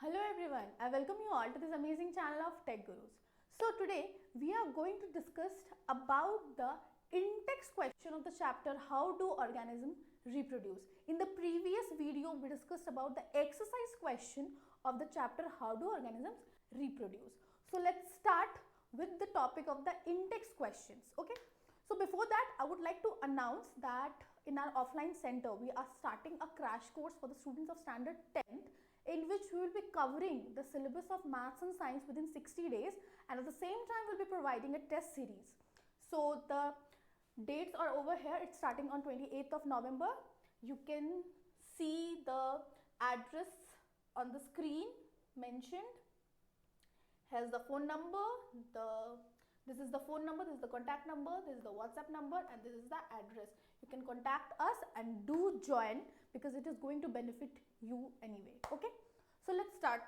Hello everyone, I welcome you all to this amazing channel of Tech Gurus. So today we are going to discuss about the in-text question of the chapter How do organisms reproduce. In the previous video we discussed about the exercise question of the chapter How do organisms reproduce. So let's start with the topic of the in-text questions. Okay. So before that I would like to announce that in our offline center we are starting a crash course for the students of standard 10th in which we will be covering the syllabus of maths and science within 60 days, and at the same time we'll be providing a test series. So the dates are over here. It's starting on 28th of November. You can see the address on the screen mentioned. Here's the phone number, this is the phone number, this is the contact number, this is the WhatsApp number, and this is the address. You can contact us and do join because it is going to benefit you anyway. Okay, so let's start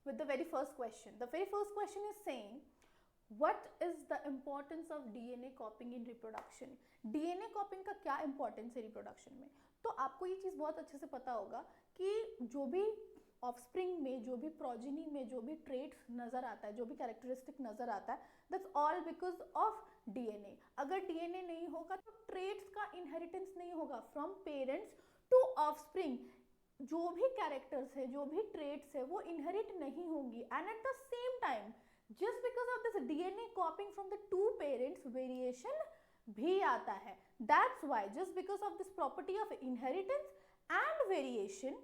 with the very first question. The very first question is saying, what is the importance of DNA copying in reproduction? DNA copying का क्या importance है reproduction में? तो आपको ये चीज़ बहुत अच्छे से पता होगा कि जो भी ऑफस्प्रिंग में, जो भी प्रोजेनी में, जो भी ट्रेट्स नज़र आता है, जो भी कैरेक्टरिस्टिक नज़र आता है, that's all because of DNA. अगर डीएनए नहीं होगा तो ट्रेट्स का इनहेरिटेंस नहीं होगा फ्रॉम पेरेंट्स टू ऑफस्प्रिंग. जो भी कैरेक्टर्स है, जो भी ट्रेट्स है, वो इनहेरिट नहीं होंगी. And at the same time just because of this DNA copying from the two parents, variation भी आता है. That's why just because of this property of inheritance and variation,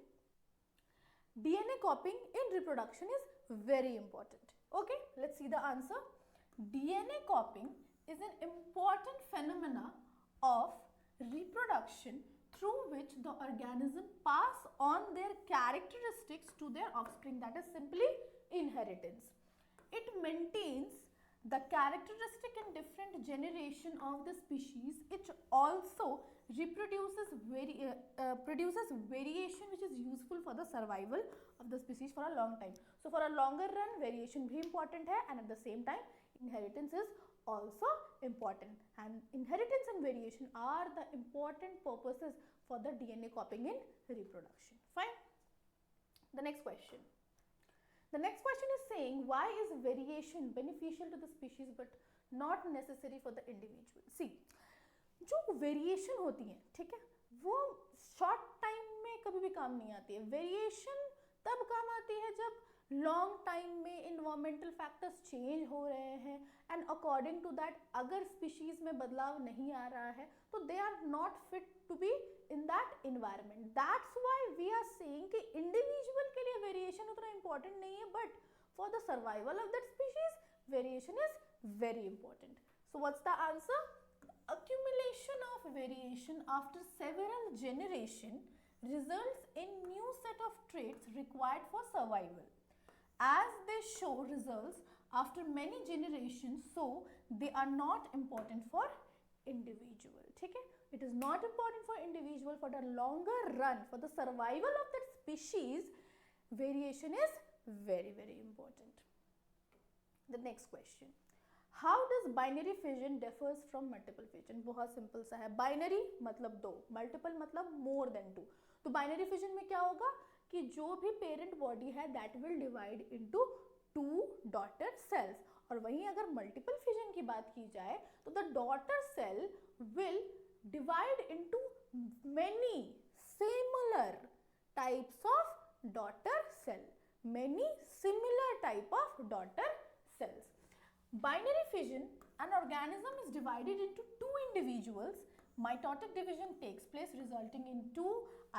DNA copying in reproduction is very important. Okay, let's see the answer. DNA copying is an important phenomena of reproduction through which the organism pass on their characteristics to their offspring. That is simply inheritance. It maintains the characteristic in different generation of the species. It also reproduces produces variation which is useful for the survival of the species for a long time. So for a longer run, variation भी important है, and at the same time inheritance is also important, and inheritance and variation are the important purposes for the DNA copying in reproduction. Fine. The next question. The next question is saying, why is variation beneficial to the species but not necessary for the individual? See, जो variation होती है, ठीक है, वो short time में कभी भी काम नहीं आती है. वेरिएशन तब काम आती है जब लॉन्ग टाइम में इन्वायरमेंटल फैक्टर्स चेंज हो रहे हैं, एंड अकॉर्डिंग टू दैट अगर स्पीशीज में बदलाव नहीं आ रहा है तो they are not fit to be in that environment. That's why we are saying कि इंडिविजुअल के लिए वेरिएशन उतना इंपॉर्टेंट नहीं है, but for the survival of that species variation is very important. So what's the answer? Accumulation of variation after several generations results in new set of traits required for survival. As they show results after many generations, so they are not important for individual. ठीक है, it is not important for individual. For the longer run, for the survival of that species, variation is very, very important. The next question. How does binary fission differs from multiple fission? बहुत simple सा है. Binary मतलब दो, multiple मतलब more than to. तो binary fission में क्या होगा कि जो भी पेरेंट बॉडी है that will divide into two daughter cells. और वहीं अगर मल्टीपल फिजन की बात की जाए तो the daughter cell will divide into many similar types of daughter cell. Many similar type of daughter cells. Binary fission, an organism is divided into two individuals. Mitotic division takes place resulting in two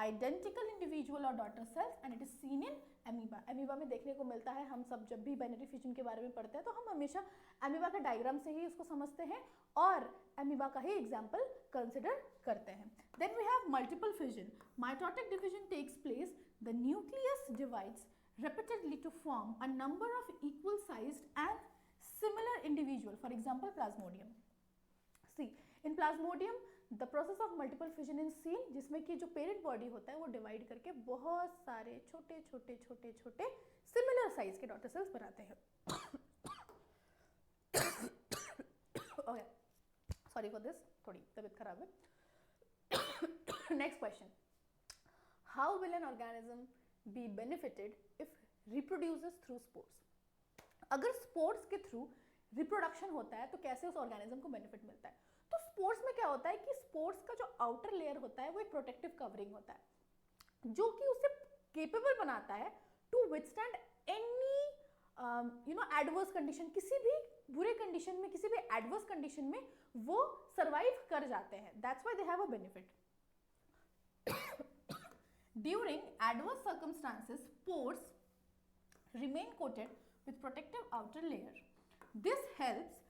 identical individual or daughter cells, and it is seen in amoeba. amoeba में देखने को मिलता है. हम सब जब भी binary fission के बारे में पढ़ते हैं तो हम हमेशा amoeba के डायग्राम से ही उसको समझते हैं और amoeba का ही एग्जाम्पल कंसिडर करते हैं. Then we have multiple fission. Mitotic division takes place. The nucleus divides repeatedly to form a number of equal sized and similar individual. For example, plasmodium. See, in plasmodium the process of multiple fission is seen, जिसमें कि जो parent body होता है वो divide करके बहुत सारे छोटे छोटे छोटे छोटे सिमिलर साइज के डॉटर सेल्स बनाते हैं. ओके, सॉरी फॉर दिस, थोड़ी तबीयत खराब है. Next question. How will an organism be benefited if reproduces through spores. अगर स्पोर्स के थ्रू रिप्रोडक्शन होता है तो कैसे उस ऑर्गेनिज्म को बेनिफिट मिलता है? तो स्पोर्स में क्या होता है कि स्पोर्स का जो आउटर लेयर होता है वो एक प्रोटेक्टिव कवरिंग होता है जो कि उसे केपेबल बनाता है to withstand any adverse condition. किसी भी बुरे कंडीशन में, किसी भी एडवर्स कंडीशन में वो सर्वाइव कर जाते हैं. That's why they have a benefit. During adverse circumstances, spores remain coated with protective outer layer. This helps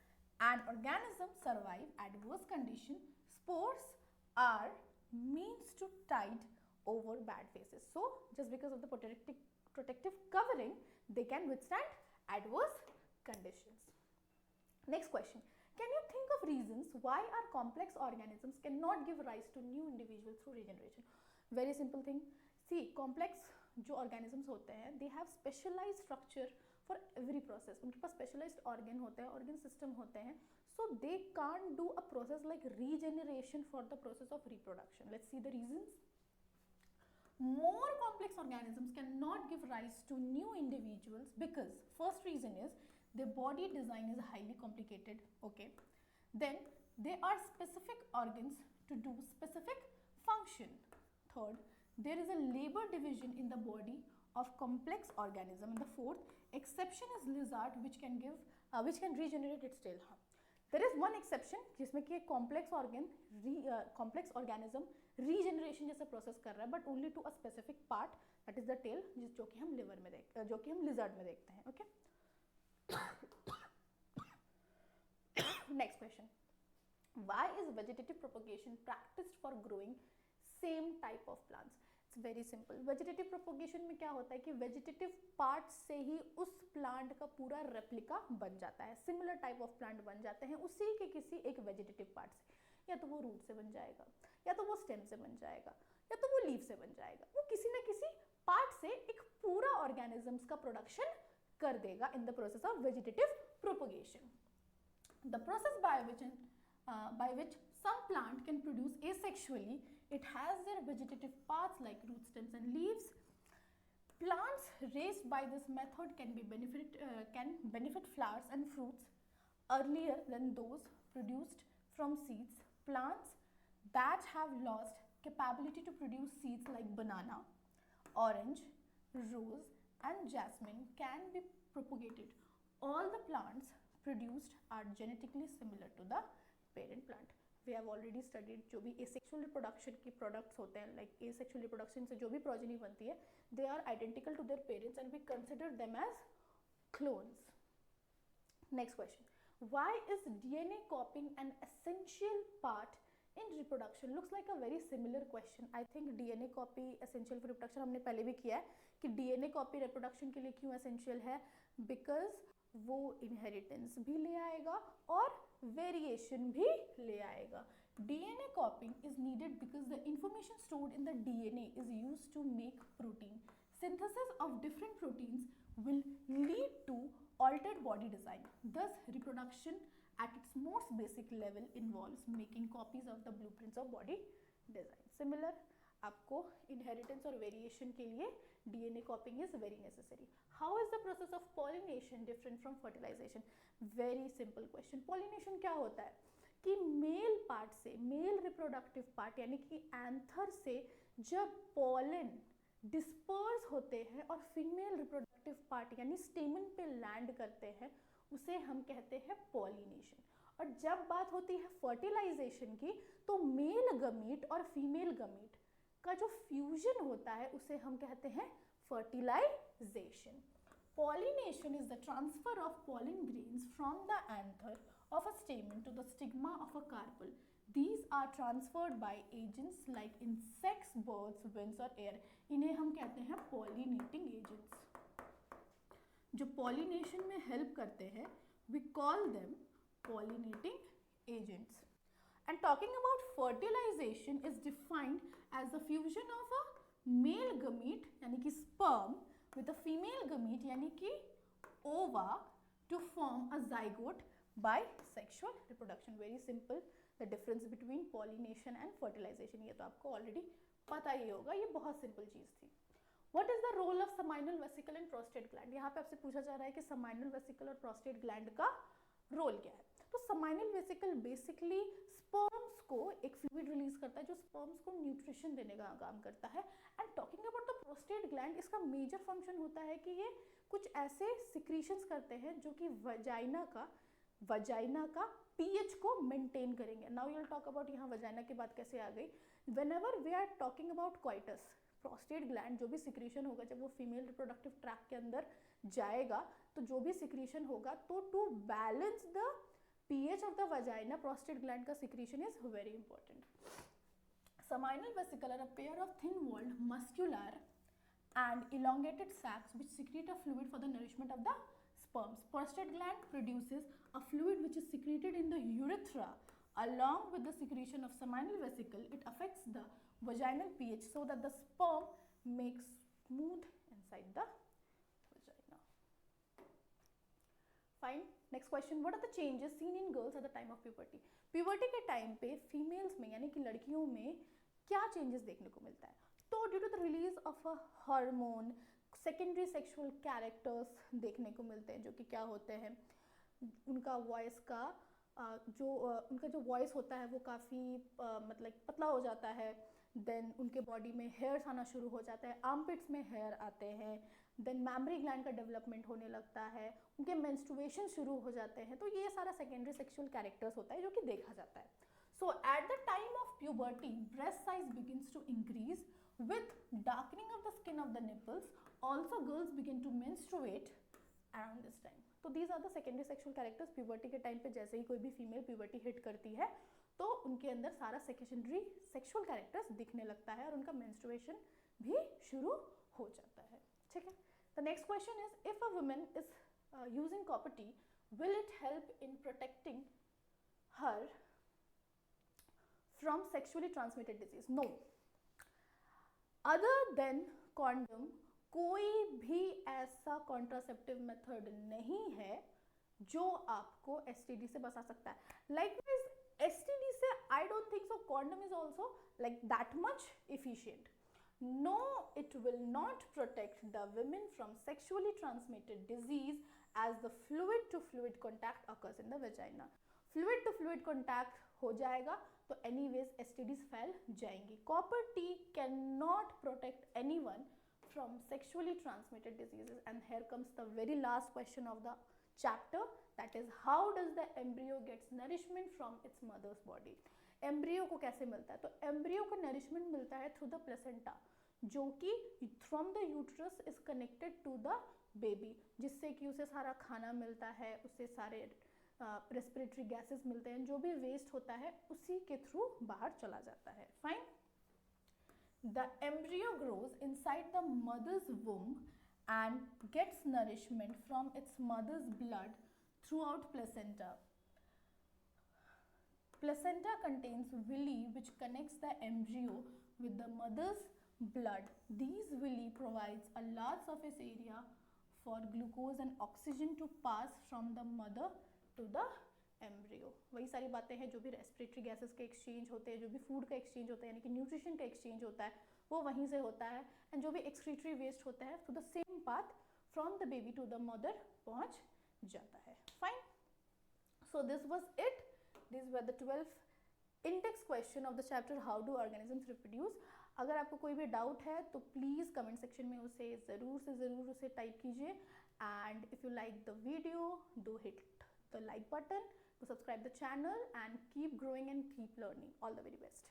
an organism survive adverse condition. Spores are means to tide over bad phases. So, just because of the protective covering, they can withstand adverse conditions. Next question. Can you think of reasons why our complex organisms cannot give rise to new individuals through regeneration? Very simple thing. See, complex जो organisms होते हैं, they have specialized structure for every process. उनके पास specialized organ होते हैं, organ system होते हैं. So they can't do a process like regeneration for the process of reproduction. Let's see the reasons. More complex organisms cannot give rise to new individuals because first reason is their body design is highly complicated. Okay. Then there are specific organs to do specific function. Third, there is a labor division in the body of complex organism. And the fourth exception is lizard which can regenerate its tail. There is one exception जिसमें कि एक complex organism regeneration जैसा process कर रहा है, but only to a specific part, that is the tail, जो कि हम lizard में देखते हैं. Okay. Next question. Why is vegetative propagation practiced for growing same type of plants? It's very simple. Vegetative propagation में क्या होता है कि vegetative part से ही उस plant का पूरा replica बन जाता है. Similar type of plant बन जाते हैं उसी के किसी एक vegetative part से. या तो वो root से बन जाएगा, या तो वो stem से बन जाएगा, या तो वो leaf से बन जाएगा. वो किसी न किसी part से एक पूरा organisms का production कर देगा in the process of vegetative propagation. The process by which some plant can produce asexually, it has their vegetative parts like root stems and leaves. Plants raised by this method can benefit flowers and fruits earlier than those produced from seeds. Plants that have lost capability to produce seeds like banana, orange, rose and jasmine can be propagated. All the plants produced are genetically similar to the parent plant. We have already studied जो भी asexual reproduction की products होते हैं, like asexual reproduction से जो भी progeny बनती है, they are identical to their parents and we consider them as clones. Next question. Why is DNA copying an essential part in reproduction? Looks like a very similar question. I think DNA copy essential for reproduction हमने पहले भी किया है कि DNA copy reproduction के लिए क्यों essential है? Because वो inheritance भी ले आएगा और variation भी ले आएगा. DNA copying is needed because the information stored in the DNA is used to make protein. Synthesis of different proteins will lead to altered body design. Thus, reproduction at its most basic level involves making copies of the blueprints of body design. Similar, आपको inheritance और variation के लिए DNA copying is very necessary. How is the process of pollination different from fertilization? Very simple question. Pollination क्या होता है कि male part से, male reproductive part यानी कि anther से जब pollen disperse होते हैं और female reproductive part यानी stamen पे land करते हैं, उसे हम कहते हैं pollination. और जब बात होती है fertilization की, तो male gamete और female gamete का जो fusion होता है, उसे हम कहते हैं fertilization. Pollination is the transfer of pollen grains from the anther of a stamen to the stigma of a carpel. These are transferred by agents like insects, birds, winds और air. इन्हें हम कहते हैं pollinating agents. जो pollination में help करते हैं, we call them pollinating agents. And talking about fertilization is defined as the fusion of a male gamete यानी कि sperm with a female gamete यानी कि ova to form a zygote by sexual reproduction. Very simple. The difference between pollination and fertilization ये तो आपको already पता ही होगा, ये बहुत simple चीज़ थी. What is the role of seminal vesicle and prostate gland? यहाँ पे आपसे पूछा जा रहा है कि सेमाइनल वेसिकल और प्रोस्टेट ग्लैंड का रोल क्या है। तो सेमाइनल वेसिकल बेसिकली स्पर्म्स को एक फ्लूइड रिलीज करता है जो स्पर्म्स को न्यूट्रिशन देने का काम करता है। And talking about the prostate gland, इसका मेजर फंक्शन होता है कि ये कुछ ऐसे सिक्रीशंस करते हैं जो कि वजाइना का पीएच को मेंटेन करेंगे। Now you will talk about, यहाँ वजाइना की बात कैसे आ गई। Whenever we are talking about coitus, prostate gland जो भी सिक्रीशन होगा जब वो फीमेल रिप्रोडक्टिव ट्रैक्ट के अंदर जाएगा, तो जो भी सिक्रीशन होगा, तो to balance the pH of the vagina, prostate gland का secretion is very important. Seminal vesicle are a pair of thin-walled, muscular and elongated sacs which secrete a fluid for the nourishment of the sperms. Prostate gland produces a fluid which is secreted in the urethra along with the secretion of seminal vesicle. It affects the vaginal pH so that the sperm makes smooth inside the vagina. Fine. Next question, what are the changes seen in girls at the time of puberty? Puberty के time पे females में यानी कि लड़कियों में क्या changes देखने को मिलता है? तो due to the release of a hormone, secondary sexual characters देखने को मिलते हैं जो कि क्या होते हैं, उनका वॉइस का उनका जो वॉइस होता है वो काफ़ी मतलब पतला हो जाता है। देन उनके बॉडी में हेयर्स आना शुरू हो जाता है, आर्मपिट्स में हेयर आते हैं। देन मैमरी ग्लैंड का डेवलपमेंट होने लगता है, उनके मेंस्ट्रुएशन शुरू हो जाते हैं। तो ये सारा सेकेंडरी सेक्सुअल कैरेक्टर्स होता है जो कि देखा जाता है। So at the time of puberty breast size begins to increase with darkening of the skin of the nipples. Also girls begin to menstruate around this time. तो these are the secondary sexual characters. Puberty के time पे जैसे ही कोई भी female puberty hit करती है तो उनके अंदर सारा सेकेंडरी सेक्सुअल कैरेक्टर्स दिखने लगता है और उनका मेंस्ट्रुएशन भी शुरू हो जाता है। ठीक है। The next question is, if a woman is using copper T, will it help in protecting her from sexually transmitted disease? No. Other than condom कोई भी ऐसा कॉन्ट्रासेप्टिव मेथड नहीं है जो आपको एसटीडी से बचा सकता है। लाइकवाइज एसटीडी से I don't think so condom is also like that much efficient. No, it will not protect the women from sexually transmitted disease as the fluid to fluid contact occurs in the vagina. Fluid to fluid contact हो जाएगा तो anyways STDs फैल जाएंगी। Copper T can not protect anyone from sexually transmitted diseases. And here comes the very last question of the chapter, that is how does the embryo gets nourishment from its mother's body? Embryo को कैसे मिलता है? तो embryo को nourishment मिलता है through the placenta, जो कि from the uterus is connected to the baby, जिससे कि उसे सारा खाना मिलता है, उसे सारे रेस्पिरेटरी गैसेस मिलते हैं, जो भी वेस्ट होता है उसी के थ्रू बाहर चला जाता है। Fine. The embryo grows inside the mother's womb and gets nourishment from its mother's blood through out placenta. Placenta contains villi which connects the embryo with the mother's blood. These villi provides a large surface area for glucose and oxygen to pass from the mother to the embryo. वही सारी बातें हैं जो भी respiratory gases के exchange होते हैं, जो भी फूड का एक्सचेंज होता है यानी कि न्यूट्रिशन का एक्सचेंज होता है वो वहीं से होता है। एंड जो भी एक्सक्रीटरी वेस्ट होता है through the same path from the baby to the mother पहुंच जाता है। Fine. So this was it. These were the 12 index question of the chapter how do organisms reproduce. अगर आपको कोई भी डाउट है तो प्लीज़ कमेंट सेक्शन में उसे ज़रूर से ज़रूर उसे टाइप कीजिए. And if you like the video do hit the like button, to subscribe the channel and keep growing and keep learning. All the very best.